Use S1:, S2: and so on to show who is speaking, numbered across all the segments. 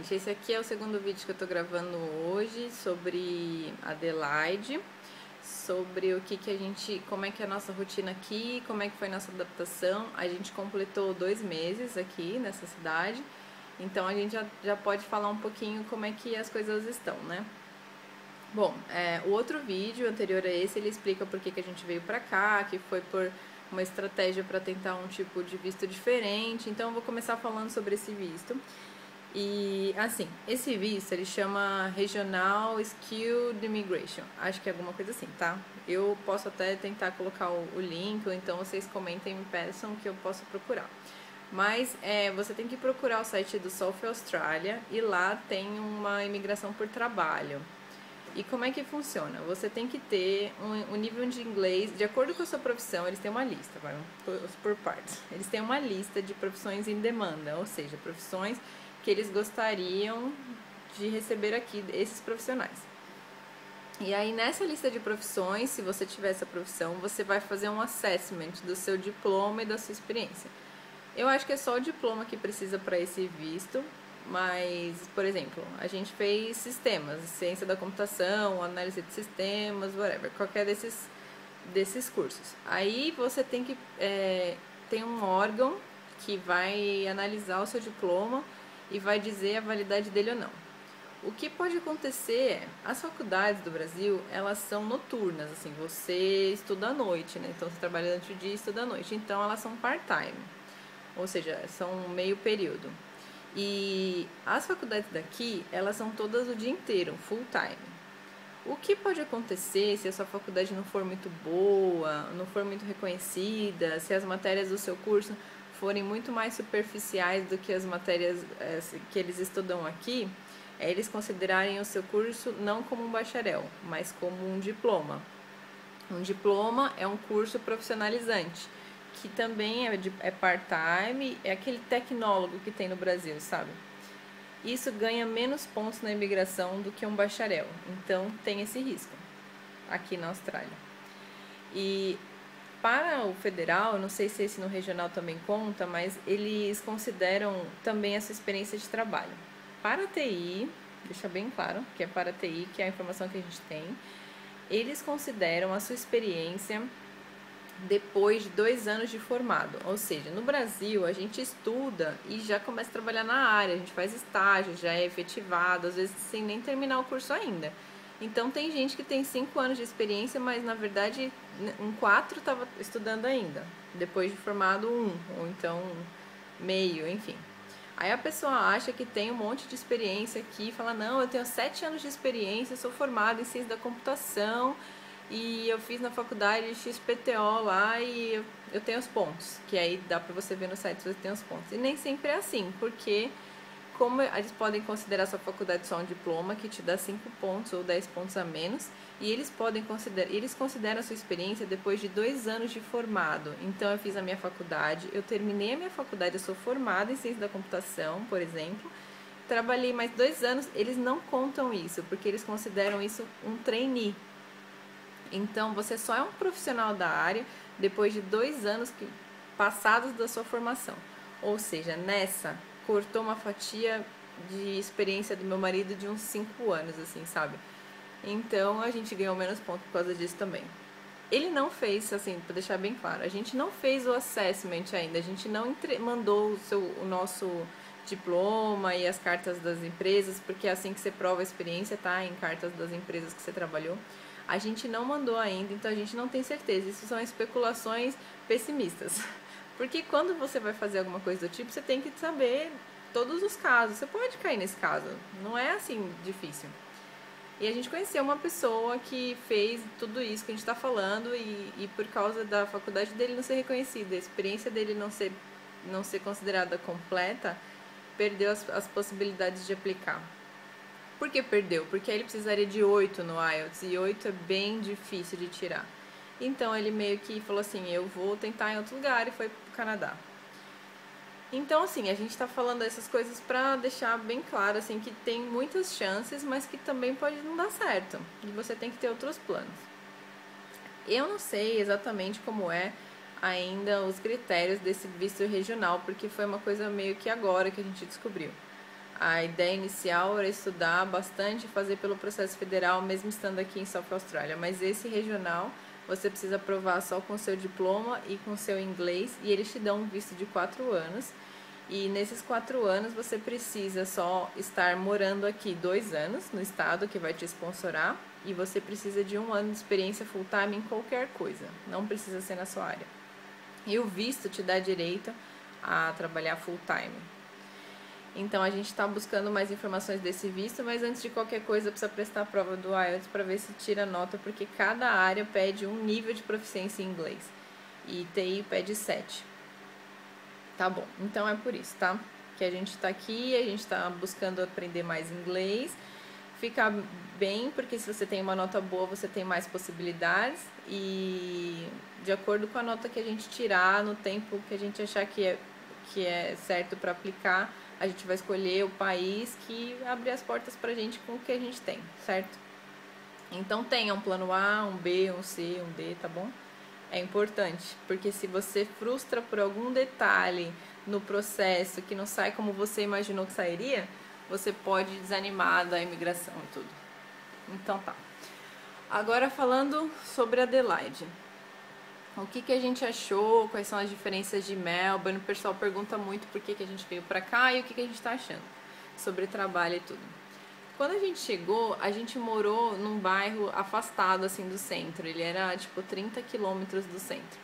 S1: gente, esse aqui é o segundo vídeo que eu tô gravando hoje sobre Adelaide, sobre o que a gente, como é que é a nossa rotina aqui, como é que foi a nossa adaptação. A gente completou 2 meses aqui nessa cidade, então a gente já pode falar um pouquinho como é que as coisas estão, né? Bom, o outro vídeo anterior a esse, ele explica por que a gente veio pra cá, que foi por uma estratégia para tentar um tipo de visto diferente. Então eu vou começar falando sobre esse visto. E assim, esse visto ele chama Regional Skilled Immigration, acho que é alguma coisa assim, tá? Eu posso até tentar colocar o link, ou então vocês comentem e me peçam que eu possa procurar. Mas você tem que procurar o site do South Australia e lá tem uma imigração por trabalho. E como é que funciona? Você tem que ter um nível de inglês, de acordo com a sua profissão, eles têm uma lista, por partes. Eles têm uma lista de profissões em demanda, ou seja, profissões que eles gostariam de receber aqui, esses profissionais. E aí nessa lista de profissões, se você tiver essa profissão, você vai fazer um assessment do seu diploma e da sua experiência. Eu acho que é só o diploma que precisa para esse visto, mas, por exemplo, a gente fez sistemas, ciência da computação, análise de sistemas, whatever, qualquer desses cursos. Aí você tem que tem um órgão que vai analisar o seu diploma e vai dizer a validade dele ou não. O que pode acontecer é, as faculdades do Brasil, elas são noturnas, assim, você estuda à noite, né? Então você trabalha durante o dia e estuda à noite, então elas são part-time, ou seja, são meio período. E as faculdades daqui, elas são todas o dia inteiro, full time. O que pode acontecer se a sua faculdade não for muito boa, não for muito reconhecida, se as matérias do seu curso forem muito mais superficiais do que as matérias que eles estudam aqui, eles considerarem o seu curso não como um bacharel, mas como um diploma. Um diploma é um curso profissionalizante, que também é part-time, é aquele tecnólogo que tem no Brasil, sabe? Isso ganha menos pontos na imigração do que um bacharel, então tem esse risco aqui na Austrália. E para o federal, não sei se esse no regional também conta, mas eles consideram também a sua experiência de trabalho. Para a TI, deixa bem claro que é para a TI, que é a informação que a gente tem, eles consideram a sua experiência depois de 2 anos de formado. Ou seja, no Brasil a gente estuda e já começa a trabalhar na área, a gente faz estágio, já é efetivado, às vezes sem nem terminar o curso ainda. Então tem gente que tem 5 anos de experiência, mas na verdade em 4 estava estudando ainda, depois de formado 1, ou então meio, enfim. Aí a pessoa acha que tem um monte de experiência aqui, fala, não, eu tenho 7 anos de experiência, sou formada em ciência da computação, e eu fiz na faculdade XPTO lá e eu tenho os pontos, que aí dá pra você ver no site se você tem os pontos. E nem sempre é assim, porque como eles podem considerar sua faculdade só um diploma que te dá 5 pontos ou 10 pontos a menos, e eles consideram a sua experiência depois de 2 anos de formado. Então eu fiz a minha faculdade, eu terminei a minha faculdade, eu sou formada em ciência da computação, por exemplo, trabalhei mais 2 anos, eles não contam isso, porque eles consideram isso um trainee. Então, você só é um profissional da área depois de 2 anos passados da sua formação. Ou seja, nessa, cortou uma fatia de experiência do meu marido de uns 5 anos, assim, sabe? Então, a gente ganhou menos ponto por causa disso também. Ele não fez, assim, para deixar bem claro, a gente não fez o assessment ainda, a gente não mandou o nosso diploma e as cartas das empresas, porque é assim que você prova a experiência, tá? Em cartas das empresas que você trabalhou. A gente não mandou ainda, então a gente não tem certeza. Isso são especulações pessimistas. Porque quando você vai fazer alguma coisa do tipo, você tem que saber todos os casos. Você pode cair nesse caso, não é assim difícil. E a gente conheceu uma pessoa que fez tudo isso que a gente está falando e por causa da faculdade dele não ser reconhecida, a experiência dele não ser considerada completa, perdeu as possibilidades de aplicar. Por que perdeu? Porque aí ele precisaria de 8 no IELTS e 8 é bem difícil de tirar. Então ele meio que falou assim, eu vou tentar em outro lugar e foi pro Canadá. Então assim, a gente tá falando essas coisas pra deixar bem claro assim que tem muitas chances, mas que também pode não dar certo. E você tem que ter outros planos. Eu não sei exatamente como é ainda os critérios desse visto regional, porque foi uma coisa meio que agora que a gente descobriu. A ideia inicial era estudar bastante e fazer pelo processo federal, mesmo estando aqui em South Australia. Mas esse regional, você precisa provar só com o seu diploma e com o seu inglês. E eles te dão um visto de 4 anos. E nesses 4 anos, você precisa só estar morando aqui 2 anos no estado que vai te sponsorar. E você precisa de 1 ano de experiência full time em qualquer coisa. Não precisa ser na sua área. E o visto te dá direito a trabalhar full time. Então a gente está buscando mais informações desse visto, mas antes de qualquer coisa precisa prestar a prova do IELTS para ver se tira nota, porque cada área pede um nível de proficiência em inglês e TI pede 7. Tá bom, então é por isso, tá? Que a gente está aqui, a gente está buscando aprender mais inglês, ficar bem, porque se você tem uma nota boa você tem mais possibilidades e de acordo com a nota que a gente tirar, no tempo que a gente achar que é certo para aplicar, a gente vai escolher o país que abre as portas pra gente com o que a gente tem, certo? Então tenha um plano A, um B, um C, um D, tá bom? É importante, porque se você frustra por algum detalhe no processo que não sai como você imaginou que sairia, você pode desanimar da imigração e tudo. Então tá. Agora falando sobre Adelaide. O que a gente achou, quais são as diferenças de Melbourne, o pessoal pergunta muito por que a gente veio pra cá e o que a gente está achando sobre trabalho e tudo. Quando a gente chegou, a gente morou num bairro afastado assim do centro, ele era tipo 30 quilômetros do centro.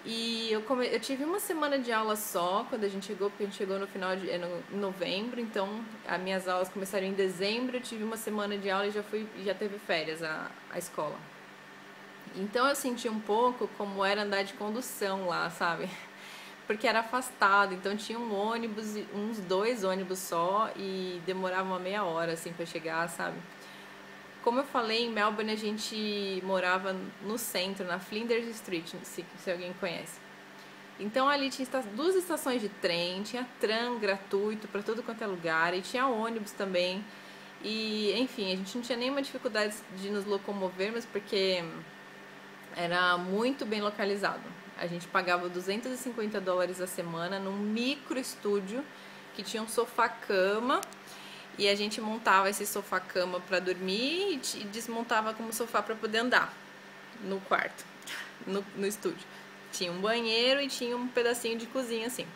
S1: E eu tive uma semana de aula só quando a gente chegou, porque a gente chegou no final de novembro, então as minhas aulas começaram em dezembro, eu tive uma semana de aula e já teve férias a escola. Então eu senti um pouco como era andar de condução lá, sabe? Porque era afastado, então tinha um ônibus, uns 2 ônibus só e demorava uma meia hora assim para chegar, sabe? Como eu falei, em Melbourne a gente morava no centro, na Flinders Street, se alguém conhece. Então ali tinha 2 estações de trem, tinha tram gratuito para tudo quanto é lugar e tinha ônibus também. E enfim, a gente não tinha nenhuma dificuldade de nos locomovermos porque era muito bem localizado. A gente pagava $250 a semana num micro estúdio que tinha um sofá-cama e a gente montava esse sofá-cama para dormir e desmontava como sofá para poder andar no quarto, no estúdio. Tinha um banheiro e tinha um pedacinho de cozinha assim.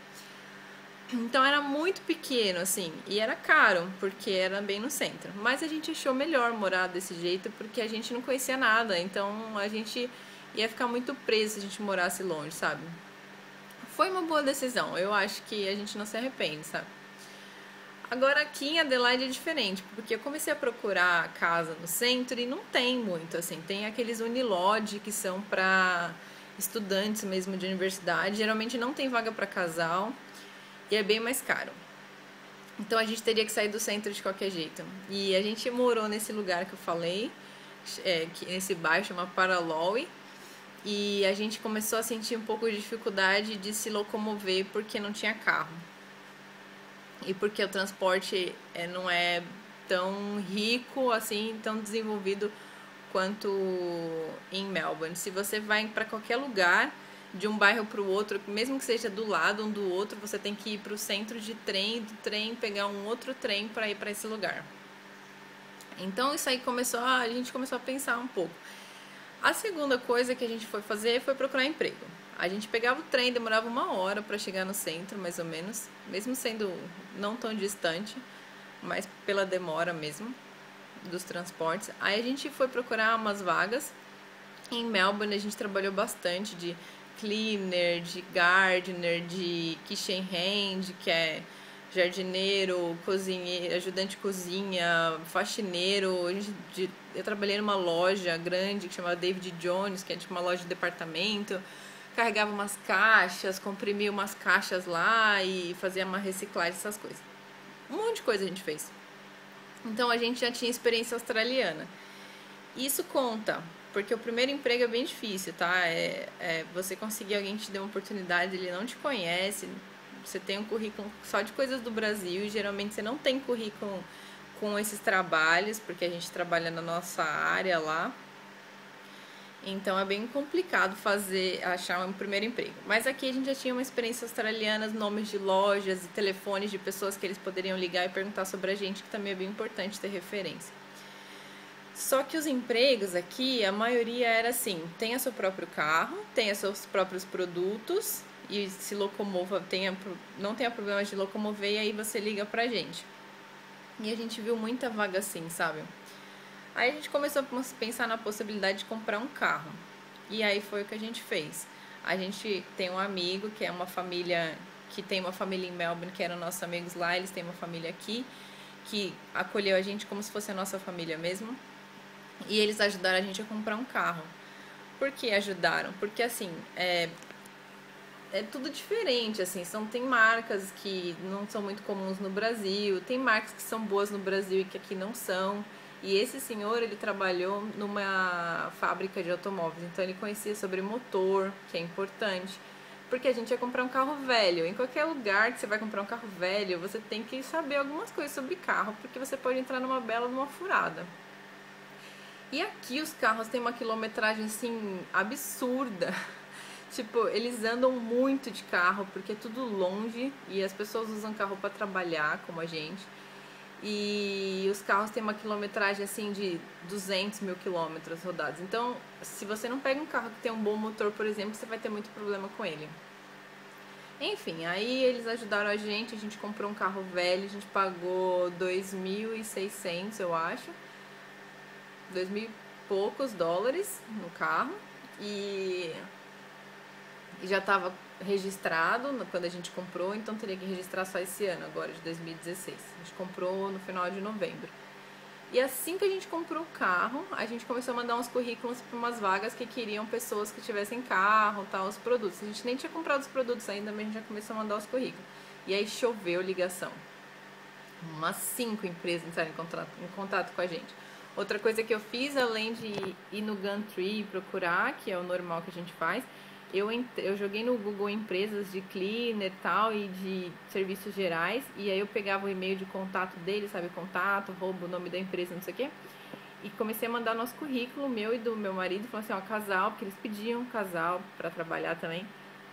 S1: Então era muito pequeno assim e era caro porque era bem no centro. Mas a gente achou melhor morar desse jeito porque a gente não conhecia nada, então a gente ia ficar muito preso se a gente morasse longe, sabe? Foi uma boa decisão, eu acho que a gente não se arrepende, sabe? Agora aqui em Adelaide é diferente, porque eu comecei a procurar casa no centro e não tem muito, assim. Tem aqueles Unilodge que são para estudantes mesmo de universidade, geralmente não tem vaga para casal e é bem mais caro. Então a gente teria que sair do centro de qualquer jeito. E a gente morou nesse lugar que eu falei, nesse bairro chama Paralowie. E a gente começou a sentir um pouco de dificuldade de se locomover porque não tinha carro. E porque o transporte não é tão rico, assim, tão desenvolvido quanto em Melbourne. Se você vai para qualquer lugar, de um bairro para o outro, mesmo que seja do lado um do outro, você tem que ir para o centro de trem, do trem pegar um outro trem para ir para esse lugar. Então isso aí a gente começou a pensar um pouco. A segunda coisa que a gente foi fazer foi procurar emprego. A gente pegava o trem, demorava 1 hora para chegar no centro, mais ou menos, mesmo sendo não tão distante, mas pela demora mesmo dos transportes. Aí a gente foi procurar umas vagas. Em Melbourne a gente trabalhou bastante de cleaner, de gardener, de kitchen hand, que é jardineiro, cozinheiro, ajudante de cozinha, faxineiro. Eu trabalhei numa loja grande que chamava David Jones, que é tipo uma loja de departamento. Carregava umas caixas, comprimia umas caixas lá e fazia uma reciclagem, essas coisas. Um monte de coisa a gente fez. Então a gente já tinha experiência australiana. Isso conta, porque o primeiro emprego é bem difícil, tá? Você conseguir alguém que te dê uma oportunidade, ele não te conhece. Você tem um currículo só de coisas do Brasil e geralmente você não tem currículo com esses trabalhos, porque a gente trabalha na nossa área lá. Então é bem complicado achar um primeiro emprego. Mas aqui a gente já tinha uma experiência australiana, nomes de lojas e telefones de pessoas que eles poderiam ligar e perguntar sobre a gente, que também é bem importante ter referência. Só que os empregos aqui, a maioria era assim, tenha seu próprio carro, tenha seus próprios produtos e se locomova, não tenha problemas de locomover, e aí você liga pra gente. E a gente viu muita vaga assim, sabe? Aí a gente começou a pensar na possibilidade de comprar um carro. E aí foi o que a gente fez. A gente tem um amigo que é uma família, que tem uma família em Melbourne, que eram nossos amigos lá, eles têm uma família aqui, que acolheu a gente como se fosse a nossa família mesmo. E eles ajudaram a gente a comprar um carro. Por que ajudaram? Porque assim, é tudo diferente, assim, tem marcas que não são muito comuns no Brasil, tem marcas que são boas no Brasil e que aqui não são. E esse senhor, ele trabalhou numa fábrica de automóveis, então ele conhecia sobre motor, que é importante, porque a gente ia comprar um carro velho. Em qualquer lugar que você vai comprar um carro velho, você tem que saber algumas coisas sobre carro, porque você pode entrar numa furada. E aqui os carros têm uma quilometragem, assim, absurda. Tipo, eles andam muito de carro, porque é tudo longe, e as pessoas usam carro para trabalhar, como a gente. E os carros têm uma quilometragem, assim, de 200 mil quilômetros rodados. Então, se você não pega um carro que tem um bom motor, por exemplo, você vai ter muito problema com ele. Enfim, aí eles ajudaram a gente comprou um carro velho, a gente pagou 2.600, eu acho. 2.000 e poucos dólares no carro. E já estava registrado quando a gente comprou, então teria que registrar só esse ano agora, de 2016. A gente comprou no final de novembro. E assim que a gente comprou o carro, a gente começou a mandar uns currículos para umas vagas que queriam pessoas que tivessem carro, tal, os produtos. A gente nem tinha comprado os produtos ainda, mas a gente já começou a mandar os currículos. E aí choveu ligação. Umas 5 empresas entraram em contato com a gente. Outra coisa que eu fiz, além de ir no Gumtree e procurar, que é o normal que a gente faz, eu joguei no Google empresas de cleaner e tal, e de serviços gerais, e aí eu pegava o e-mail de contato deles, sabe, contato, roubo, o nome da empresa, não sei o quê, e comecei a mandar nosso currículo, meu e do meu marido, falando assim, ó, casal, porque eles pediam casal para trabalhar também,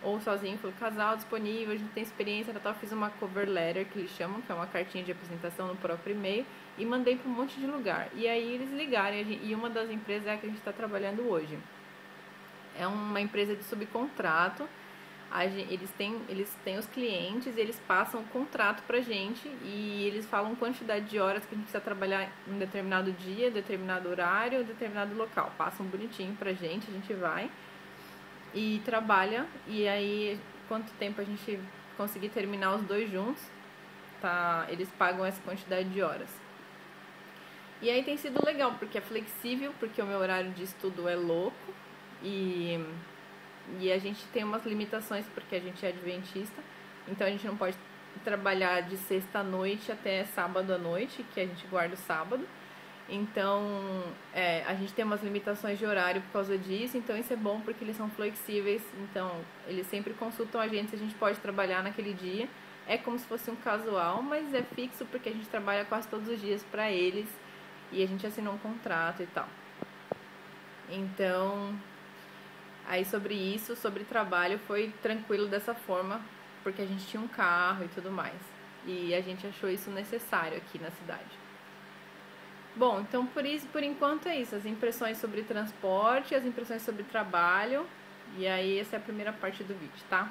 S1: ou sozinho, falou, casal disponível, a gente tem experiência, tal, fiz uma cover letter, que eles chamam, que é uma cartinha de apresentação no próprio e-mail, e mandei para um monte de lugar, e aí eles ligaram, e uma das empresas é a que a gente está trabalhando hoje. É uma empresa de subcontrato. Eles têm os clientes, eles passam o contrato pra gente e eles falam quantidade de horas que a gente precisa trabalhar em um determinado dia, determinado horário, determinado local. Passam bonitinho pra gente, a gente vai e trabalha. E aí, quanto tempo a gente conseguir terminar os dois juntos, tá? Eles pagam essa quantidade de horas. E aí tem sido legal, porque é flexível, porque o meu horário de estudo é louco. E a gente tem umas limitações porque a gente é adventista, então a gente não pode trabalhar de sexta à noite até sábado à noite, que a gente guarda o sábado. Então a gente tem umas limitações de horário por causa disso, então isso é bom porque eles são flexíveis, então eles sempre consultam a gente se a gente pode trabalhar naquele dia. É como se fosse um casual, mas é fixo porque a gente trabalha quase todos os dias para eles e a gente assinou um contrato e tal. Então, aí sobre trabalho, foi tranquilo dessa forma, porque a gente tinha um carro e tudo mais. E a gente achou isso necessário aqui na cidade. Bom, então por enquanto é isso. As impressões sobre transporte, as impressões sobre trabalho. E aí essa é a primeira parte do vídeo, tá?